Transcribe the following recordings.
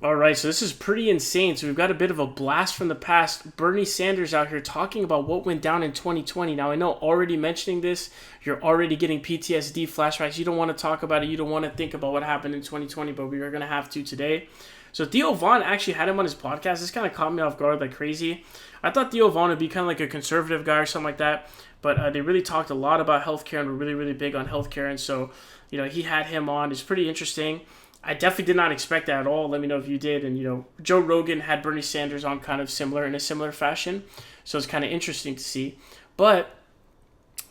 All right, so this is pretty insane. So we've got a bit of a blast from the past. Bernie Sanders out here talking about what went down in 2020. Now, I know already mentioning this, you're already getting PTSD flashbacks. You don't want to talk about it. You don't want to think about what happened in 2020, but we are going to have to today. So Theo Vaughn actually had him on his podcast. This kind of caught me off guard like crazy. I thought Theo Vaughn would be kind of like a conservative guy or something like that, but they really talked a lot about healthcare and were really, really big on healthcare. And so, he had him on. It's pretty interesting. I definitely did not expect that at all. Let me know if you did. And, Joe Rogan had Bernie Sanders on kind of similar in a similar fashion. So it's kind of interesting to see. But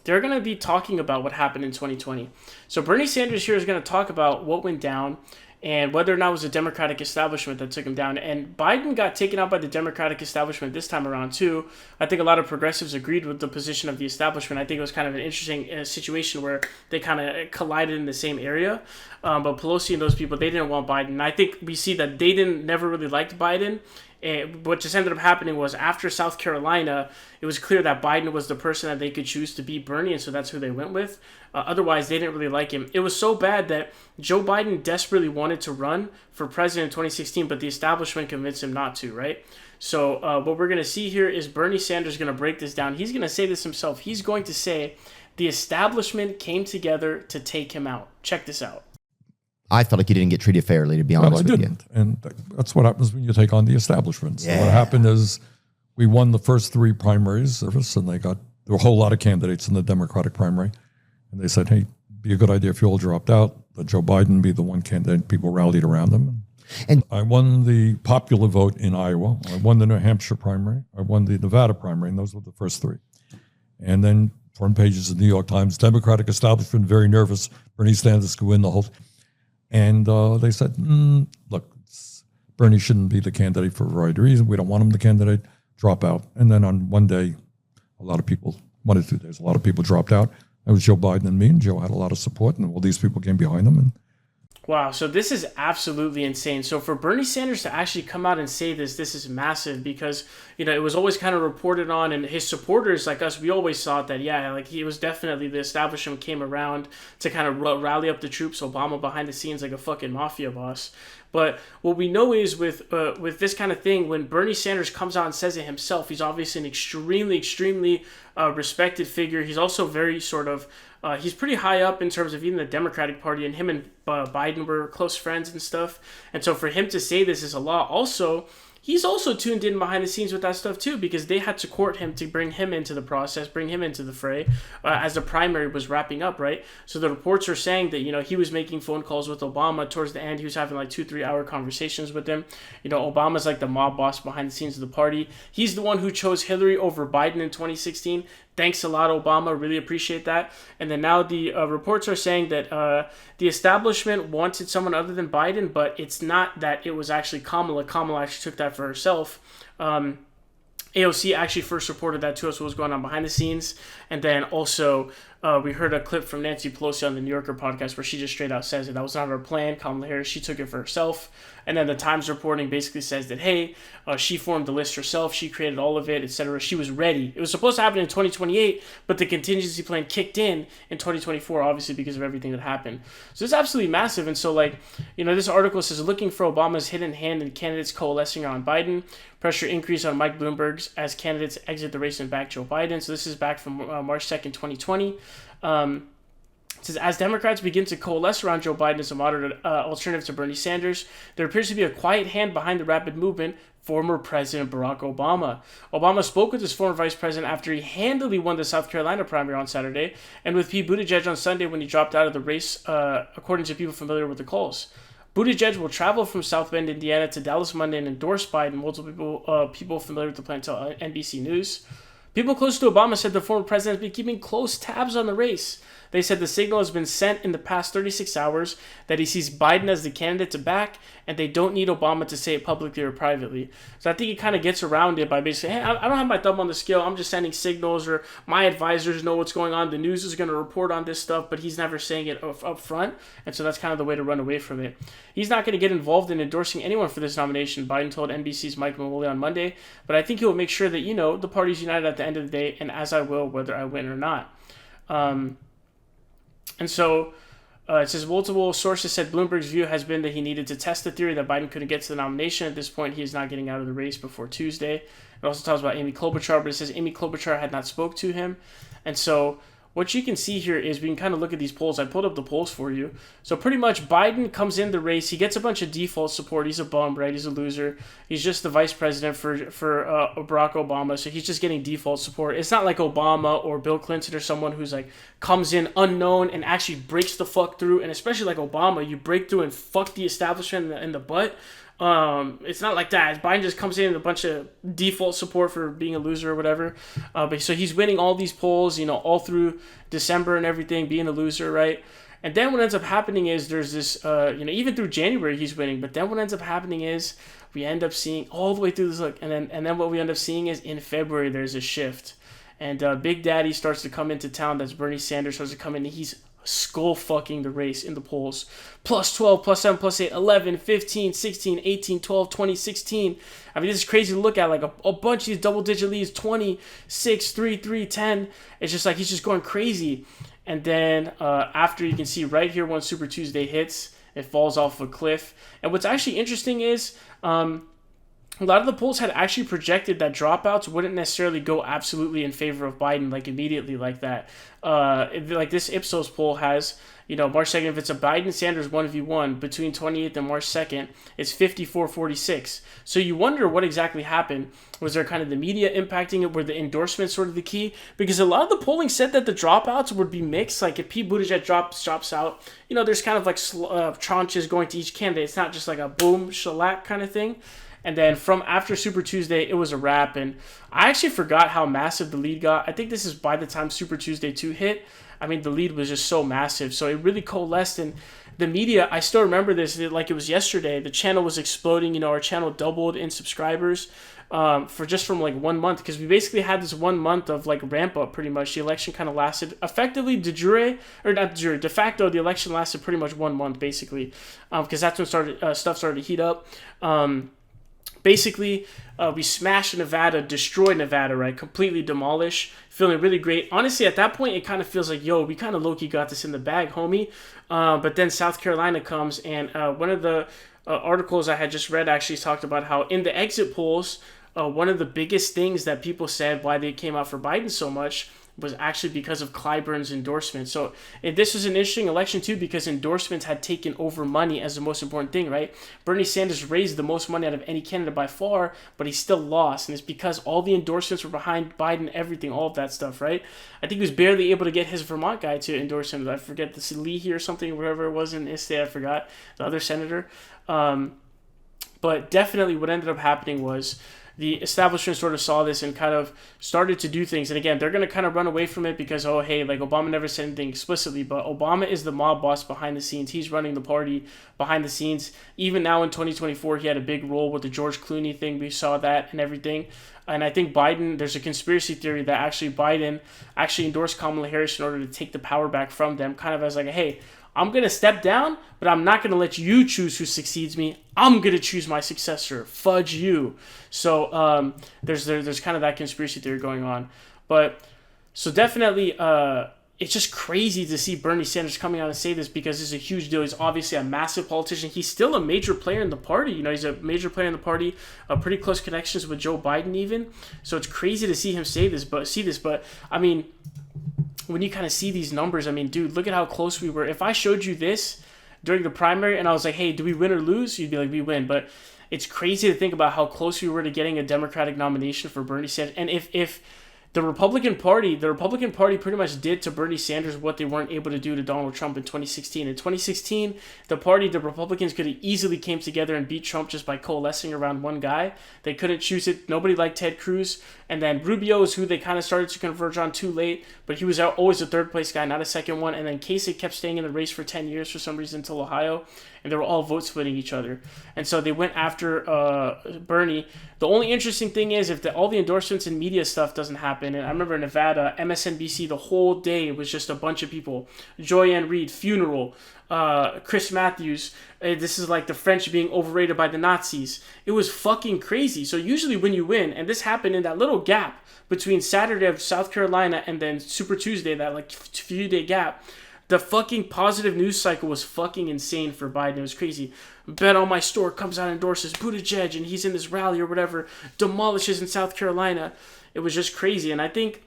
they're going to be talking about what happened in 2020. So Bernie Sanders here is going to talk about what went down and whether or not it was a Democratic establishment that took him down. And Biden got taken out by the Democratic establishment this time around, too. I think a lot of progressives agreed with the position of the establishment. I think it was kind of an interesting situation where they kind of collided in the same area. But Pelosi and those people, they didn't want Biden. And I think we see that they never really liked Biden. And what just ended up happening was after South Carolina, it was clear that Biden was the person that they could choose to beat Bernie, and so that's who they went with. Otherwise, they didn't really like him. It was so bad that Joe Biden desperately wanted to run for president in 2016, but the establishment convinced him not to, right? So what we're going to see here is Bernie Sanders going to break this down. He's going to say this himself. He's going to say the establishment came together to take him out. Check this out. I felt like you didn't get treated fairly, to be honest with you. And that's what happens when you take on the establishment. So Yeah. what happened is we won the first three primaries, and there were a whole lot of candidates in the Democratic primary. And they said, hey, it'd be a good idea if you all dropped out, let Joe Biden be the one candidate. People rallied around him. And I won the popular vote in Iowa. I won the New Hampshire primary. I won the Nevada primary, and those were the first three. And then front pages of the New York Times, Democratic establishment, very nervous. Bernie Sanders could win the whole. And they said, look, Bernie shouldn't be the candidate for a variety of reasons. We don't want him the candidate. Drop out. And then on one day, one or 2 days, a lot of people dropped out. It was Joe Biden and me, and Joe had a lot of support, and all these people came behind him. And wow, so this is absolutely insane. So for Bernie Sanders to actually come out and say this is massive because, it was always kind of reported on, and his supporters like us, we always thought that, he was definitely, the establishment came around to kind of rally up the troops, Obama behind the scenes like a fucking mafia boss. But what we know is with this kind of thing, when Bernie Sanders comes out and says it himself, he's obviously an extremely, extremely respected figure. He's also very sort of, he's pretty high up in terms of even the Democratic Party, and him and Biden were close friends and stuff. And so for him to say this is a lot. Also, he's also tuned in behind the scenes with that stuff too, because they had to court him to bring him into the process, bring him into the fray as the primary was wrapping up, right? So the reports are saying that, he was making phone calls with Obama towards the end. He was having like 2-3 hour conversations with him. Obama's like the mob boss behind the scenes of the party. He's the one who chose Hillary over Biden in 2016. Thanks a lot, Obama. Really appreciate that. And then now the reports are saying that the establishment wanted someone other than Biden, but it's not that it was actually Kamala. Kamala actually took that for herself. AOC actually first reported that to us, what was going on behind the scenes. And then also we heard a clip from Nancy Pelosi on the New Yorker podcast where she just straight out says that was not her plan. Kamala Harris, she took it for herself. And then the Times reporting basically says that, hey, she formed the list herself. She created all of it, etc. She was ready. It was supposed to happen in 2028, but the contingency plan kicked in 2024, obviously because of everything that happened. So it's absolutely massive. And so, this article says, looking for Obama's hidden hand in candidates coalescing around Biden. Pressure increase on Mike Bloomberg as candidates exit the race and back Joe Biden. So this is back from March 2nd, 2020. It says, as Democrats begin to coalesce around Joe Biden as a moderate alternative to Bernie Sanders, there appears to be a quiet hand behind the rapid movement, former President Barack Obama. Obama spoke with his former vice president after he handily won the South Carolina primary on Saturday, and with Pete Buttigieg on Sunday when he dropped out of the race, according to people familiar with the calls. Buttigieg will travel from South Bend, Indiana to Dallas Monday and endorse Biden. Multiple people familiar with the plan tell NBC News. People close to Obama said the former president has been keeping close tabs on the race. They said the signal has been sent in the past 36 hours that he sees Biden as the candidate to back, and they don't need Obama to say it publicly or privately. So I think he kind of gets around it by basically, hey, I don't have my thumb on the scale. I'm just sending signals, or my advisors know what's going on. The news is going to report on this stuff, but he's never saying it up front. And so that's kind of the way to run away from it. He's not going to get involved in endorsing anyone for this nomination, Biden told NBC's Mike Maloney on Monday. But I think he will make sure that, the party's united at the end of the day, and as I will, whether I win or not. And so It says multiple sources said Bloomberg's view has been that he needed to test the theory that Biden couldn't get to the nomination. At this point, he is not getting out of the race before Tuesday. It also talks about Amy Klobuchar, but it says Amy Klobuchar had not spoke to him. And so what you can see here is we can kind of look at these polls. I pulled up the polls for you. So pretty much Biden comes in the race. He gets a bunch of default support. He's a bum, right? He's a loser. He's just the vice president for Barack Obama. So he's just getting default support. It's not like Obama or Bill Clinton or someone who's like comes in unknown and actually breaks the fuck through. And especially like Obama, you break through and fuck the establishment in the butt. It's not like that. Biden just comes in with a bunch of default support for being a loser or whatever. But so he's winning all these polls, all through December and everything, being a loser, right? And then what ends up happening is there's this, even through January he's winning. But then what ends up happening is we end up seeing all the way through this look, and then what we end up seeing is in February there's a shift, and Big Daddy starts to come into town. That's Bernie Sanders starts to come in. He's skull fucking the race in the polls. Plus 12, plus 7, plus 8, 11, 15, 16, 18, 12, 20, 16. I mean, this is crazy to look at. Like a bunch of these double-digit leads, 20, 6, 3, 3, 10. It's just like he's just going crazy. And then after, you can see right here when Super Tuesday hits, it falls off a cliff. And what's actually interesting is a lot of the polls had actually projected that dropouts wouldn't necessarily go absolutely in favor of Biden, like immediately like that. Like this Ipsos poll has, March 2nd, if it's a Biden-Sanders 1v1 between 28th and March 2nd, it's 54-46. So you wonder what exactly happened. Was there kind of the media impacting it? Were the endorsements sort of the key? Because a lot of the polling said that the dropouts would be mixed. Like if Pete Buttigieg drops out, there's kind of like tranches going to each candidate. It's not just like a boom, shellac kind of thing. And then from after Super Tuesday, it was a wrap. And I actually forgot how massive the lead got. I think this is by the time Super Tuesday 2 hit. I mean, the lead was just so massive. So it really coalesced. And the media, I still remember this like it was yesterday. The channel was exploding. Our channel doubled in subscribers from like 1 month. Because we basically had this 1 month of like ramp up pretty much. The election kind of lasted effectively de facto. The election lasted pretty much 1 month basically. Because that's when stuff started to heat up. Basically, we smashed Nevada, destroyed Nevada, right? Completely demolish. Feeling really great. Honestly, at that point, it kind of feels like, we kind of low-key got this in the bag, homie. But then South Carolina comes, and one of the articles I had just read actually talked about how in the exit polls, one of the biggest things that people said why they came out for Biden so much was actually because of Clyburn's endorsement. So this was an interesting election too because endorsements had taken over money as the most important thing, right? Bernie Sanders raised the most money out of any candidate by far, but he still lost. And it's because all the endorsements were behind Biden, everything, all of that stuff, right? I think he was barely able to get his Vermont guy to endorse him. I forget, this Leahy or something, wherever it was in his state, I forgot, the other senator. But definitely what ended up happening was the establishment sort of saw this and kind of started to do things. And again, they're going to kind of run away from it because, Obama never said anything explicitly, but Obama is the mob boss behind the scenes. He's running the party behind the scenes. Even now in 2024, he had a big role with the George Clooney thing. We saw that and everything. And I think Biden, there's a conspiracy theory that actually Biden actually endorsed Kamala Harris in order to take the power back from them, kind of as like, hey, I'm going to step down, but I'm not going to let you choose who succeeds me. I'm going to choose my successor. Fudge you. So there's kind of that conspiracy theory going on. But so definitely it's just crazy to see Bernie Sanders coming out and say this because it's a huge deal. He's obviously a massive politician. He's still a major player in the party. He's a major player in the party, pretty close connections with Joe Biden even. So it's crazy to see him say this. But I mean, when you kind of see these numbers, I mean, dude, look at how close we were. If I showed you this during the primary and I was like, hey, do we win or lose? You'd be like, we win. But it's crazy to think about how close we were to getting a Democratic nomination for Bernie Sanders. And if the Republican Party pretty much did to Bernie Sanders what they weren't able to do to Donald Trump in 2016. In 2016, the Republicans could have easily came together and beat Trump just by coalescing around one guy. They couldn't choose it. Nobody liked Ted Cruz. And then Rubio is who they kind of started to converge on too late, but he was always a third place guy, not a second one. And then Kasich kept staying in the race for 10 years for some reason until Ohio, and they were all vote splitting each other. And so they went after Bernie. The only interesting thing is if all the endorsements and media stuff doesn't happen, and I remember in Nevada, MSNBC, the whole day was just a bunch of people. Joy-Ann Reid, funeral. Chris Matthews, this is like the French being overrated by the Nazis. It was fucking crazy. So usually when you win, and this happened in that little gap between Saturday of South Carolina and then Super Tuesday, that like few day gap, The fucking positive news cycle was fucking insane for Biden. It was crazy. Bet on my store comes out, endorses Buttigieg, and he's in this rally or whatever, demolishes in South Carolina. It was just crazy. And I think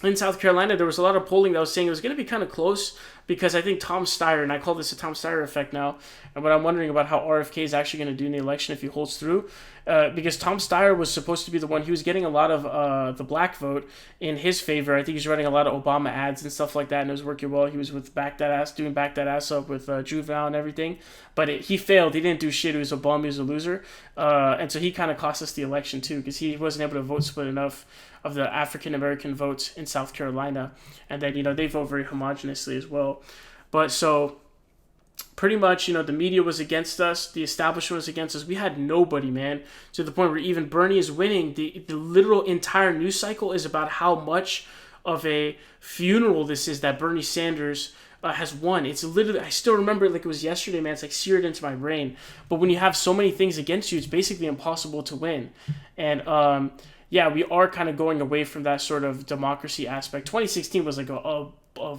in South Carolina, there was a lot of polling that was saying it was going to be kind of close, because I think Tom Steyer, and I call this a Tom Steyer effect now, and what I'm wondering about how RFK is actually going to do in the election if he holds through, because Tom Steyer was supposed to be the one, he was getting a lot of the black vote in his favor. I think he's running a lot of Obama ads and stuff like that, and it was working well. He was with Back That Ass Up with Juvenile and everything, but he failed. He didn't do shit. He was a bum. He was a loser, and so he kind of cost us the election too, because he wasn't able to vote split enough of the African American votes in South Carolina, and then they vote very homogenously as well. But so pretty much, the media was against us, the establishment was against us. We had nobody, man, to the point where even Bernie is winning. The literal entire news cycle is about how much of a funeral this is that Bernie Sanders has won. It's literally, I still remember it like it was yesterday, man. It's like seared into my brain. But when you have so many things against you, it's basically impossible to win. And yeah, we are kind of going away from that sort of democracy aspect. 2016 was like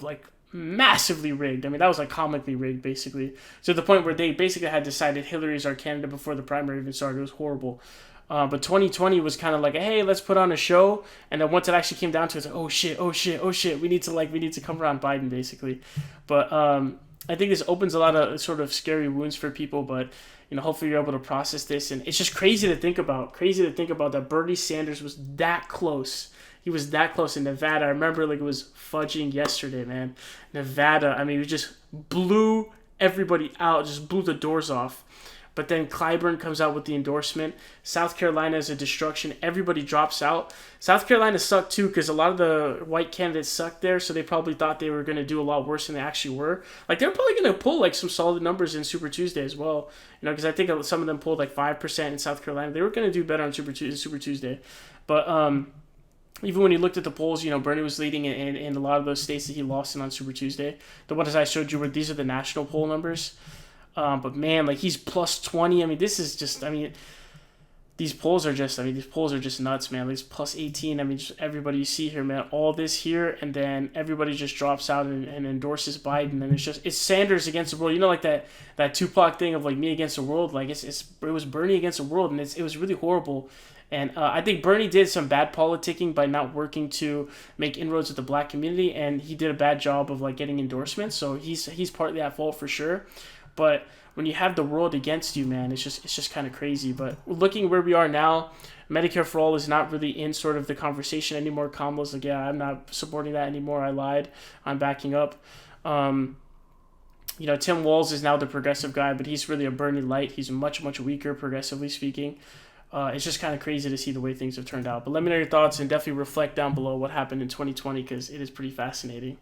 like massively rigged. I mean, that was like comically rigged, basically, to the point where they basically had decided Hillary's our candidate before the primary even started. It was horrible. But 2020 was kind of like, hey, let's put on a show. And then once it actually came down to it, it's like, oh shit, we need to come around Biden, basically. But I think this opens a lot of sort of scary wounds for people, but hopefully you're able to process this. And it's just crazy to think about that Bernie Sanders was that close. He was that close in Nevada. I remember like it was fudging yesterday, man. Nevada, I mean, it just blew everybody out, just blew the doors off. But then Clyburn comes out with the endorsement. South Carolina is a destruction. Everybody drops out. South Carolina sucked too, because a lot of the white candidates sucked there, so they probably thought they were going to do a lot worse than they actually were. Like, they were probably going to pull like some solid numbers in Super Tuesday as well. Because I think some of them pulled like 5% in South Carolina. They were going to do better on Super Tuesday. But even when you looked at the polls, Bernie was leading in a lot of those states that he lost in on Super Tuesday. The ones I showed you were, these are the national poll numbers. But man, like, he's plus 20. I mean, this is just, these polls are just nuts, man. Like, plus 18. I mean, just everybody you see here, man, all this here, and then everybody just drops out and endorses Biden. And it's Sanders against the world. Like that Tupac thing of like me against the world. Like it was Bernie against the world, and it was really horrible. And I think Bernie did some bad politicking by not working to make inroads with the black community, and he did a bad job of like getting endorsements. So he's partly at fault for sure. But when you have the world against you, man, it's just kind of crazy. But looking where we are now, Medicare for All is not really in sort of the conversation anymore. Kamala's like, yeah, I'm not supporting that anymore. I lied. I'm backing up. Tim Walz is now the progressive guy, but he's really a Bernie light. He's much, much weaker, progressively speaking. It's just kind of crazy to see the way things have turned out. But let me know your thoughts, and definitely reflect down below what happened in 2020, because it is pretty fascinating.